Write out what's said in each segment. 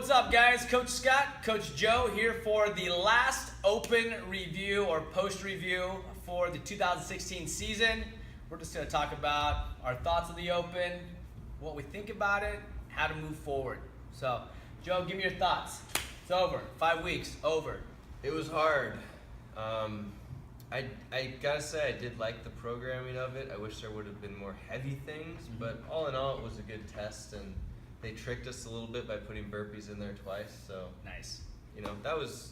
What's up, guys? Coach Scott, Coach Joe here for the last open review or post review for the 2016 season. We're just going to talk about our thoughts of the open, what we think about it, how to move forward. So, Joe, give me your thoughts. It's over. 5 weeks, over. It was hard. I gotta say I did like the programming of it. I wish there would have been more heavy things, but all in all it was a good test, and they tricked us a little bit by putting burpees in there twice. So Nice. That was,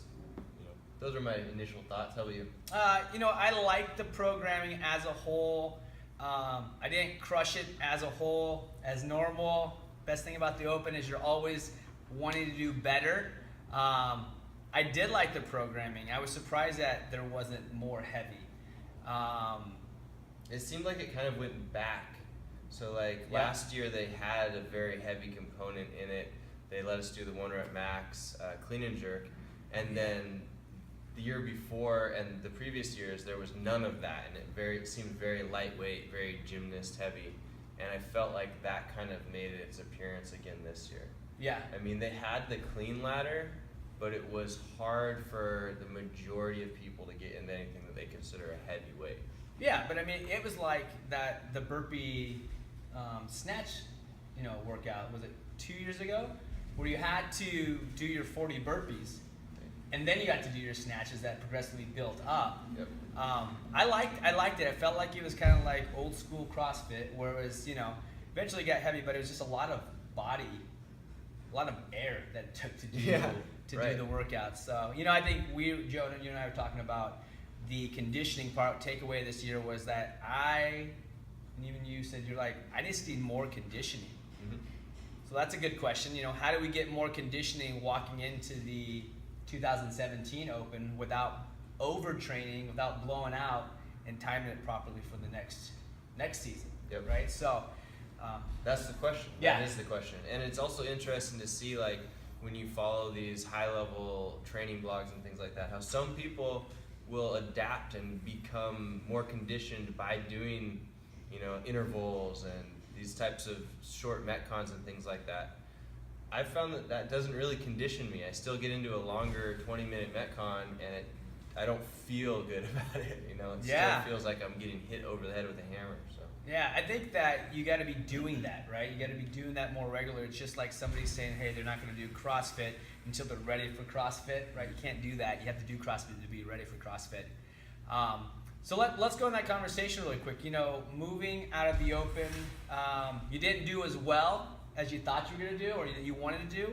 those are my initial thoughts. How about you? I liked the programming as a whole. I didn't crush it as a whole, as normal. Best thing about the open is you're always wanting to do better. I did like the programming. I was surprised that there wasn't more heavy. It seemed like it kind of went back. So last year they had a very heavy component in it. They let us do the 1 rep max, clean and jerk, and then the year before and the previous years there was none of that, and it seemed very lightweight, very gymnast heavy, and I felt like that kind of made its appearance again this year. Yeah. I mean, they had the clean ladder, but it was hard for the majority of people to get into anything that they consider a heavy weight. Yeah, but I mean, it was like that the burpee snatch, workout. Was it 2 years ago, where you had to do your 40 burpees, and then you got to do your snatches that progressively built up. Yep. I liked it. I felt like it was kind of like old school CrossFit, where it was, eventually got heavy, but it was just a lot of body, a lot of air that it took to do do the workouts. So, I think Joe, you and I were talking about the conditioning part. Takeaway this year was that and even you said I just need more conditioning. Mm-hmm. So that's a good question. How do we get more conditioning walking into the 2017 Open without overtraining, without blowing out, and timing it properly for the next season? Yep. Right. So that's the question. Yeah. That is the question, and it's also interesting to see when you follow these high-level training blogs and things like that, how some people will adapt and become more conditioned by doing, intervals and these types of short metcons and things like that. I've found that doesn't really condition me. I still get into a longer 20-minute metcon, and I don't feel good about it. It still feels like I'm getting hit over the head with a hammer. So. Yeah, I think that you got to be doing that, right? You got to be doing that more regular. It's just like somebody saying, hey, they're not going to do CrossFit until they're ready for CrossFit, right? You can't do that. You have to do CrossFit to be ready for CrossFit. So let's go in that conversation really quick. Moving out of the open, you didn't do as well as you thought you were going to do or that you wanted to do.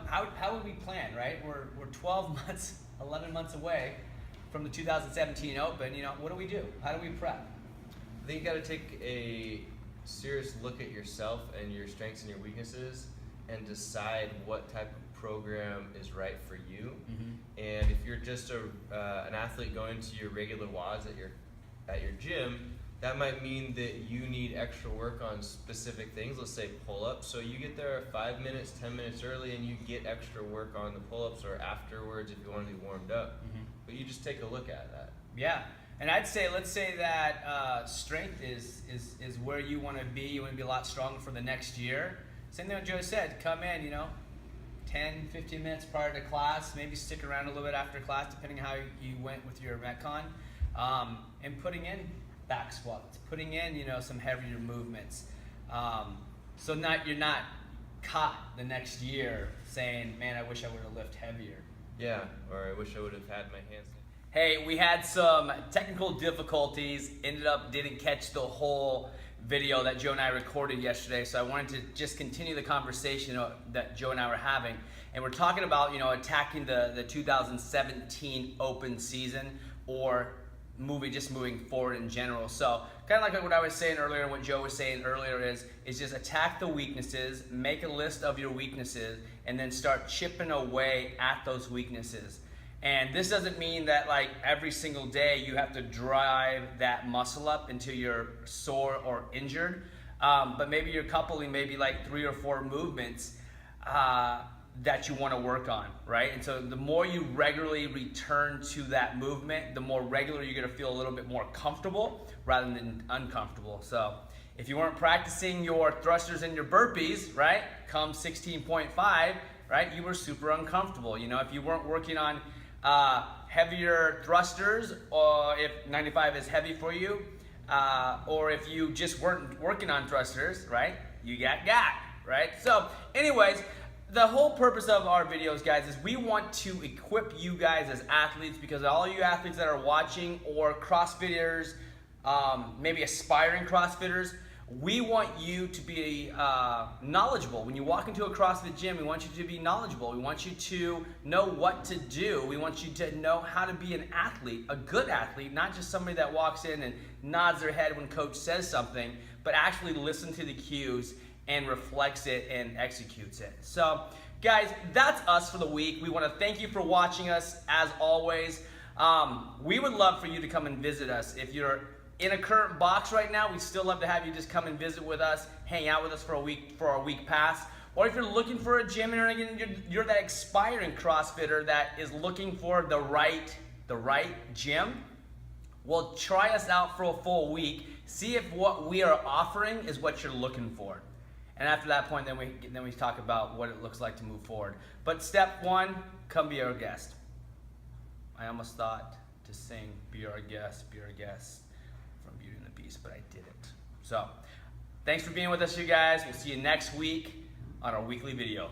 How would we plan, right? We're 12 months, 11 months away from the 2017 Open. What do we do? How do we prep? I think you got to take a serious look at yourself and your strengths and your weaknesses and decide what type of program is right for you. Mm-hmm. And if you're just an athlete going to your regular WODs at your gym, that might mean that you need extra work on specific things. Let's say pull-ups. So you get there 5 minutes, 10 minutes early, and you get extra work on the pull-ups or afterwards if you want to be warmed up. Mm-hmm. But you just take a look at that. Yeah. And let's say that strength is where you want to be. You want to be a lot stronger for the next year. Same thing what Joe said. Come in, 10, 15 minutes prior to class. Maybe stick around a little bit after class, depending on how you went with your Metcon. And putting in back squats, putting in, some heavier movements. So you're not caught the next year saying, man, I wish I would have lifted heavier. Yeah, or I wish I would have had my hands. Hey, we had some technical difficulties, didn't catch the whole video that Joe and I recorded yesterday, so I wanted to just continue the conversation that Joe and I were having. And we're talking about, attacking the 2017 Open season or moving forward in general. So kind of like what I was saying earlier and what Joe was saying earlier is just attack the weaknesses, make a list of your weaknesses, and then start chipping away at those weaknesses. And this doesn't mean that every single day you have to drive that muscle up until you're sore or injured. But maybe you're coupling 3 or 4 movements that you want to work on, right? And so the more you regularly return to that movement, the more regular you're going to feel a little bit more comfortable rather than uncomfortable. So if you weren't practicing your thrusters and your burpees, right, come 16.5, right? You were super uncomfortable. You know, if you weren't working on heavier thrusters, or if 95 is heavy for you, or if you just weren't working on thrusters, right? You got, right? So anyways, the whole purpose of our videos, guys, is we want to equip you guys as athletes, because all you athletes that are watching, or CrossFitters, maybe aspiring CrossFitters, we want you to be knowledgeable. When you walk into a CrossFit gym, we want you to be knowledgeable. We want you to know what to do. We want you to know how to be an athlete, a good athlete, not just somebody that walks in and nods their head when coach says something, but actually listen to the cues and reflects it and executes it. So guys, that's us for the week. We want to thank you for watching us as always. We would love for you to come and visit us. If you're in a current box right now, we'd still love to have you just come and visit with us, hang out with us for a week, for our week pass. Or if you're looking for a gym and you're that aspiring CrossFitter that is looking for the right gym, well, try us out for a full week. See if what we are offering is what you're looking for. And after that point, then we talk about what it looks like to move forward. But step one, come be our guest. I almost thought to sing be our guest from Beauty and the Beast, but I didn't. So thanks for being with us, you guys. We'll see you next week on our weekly video.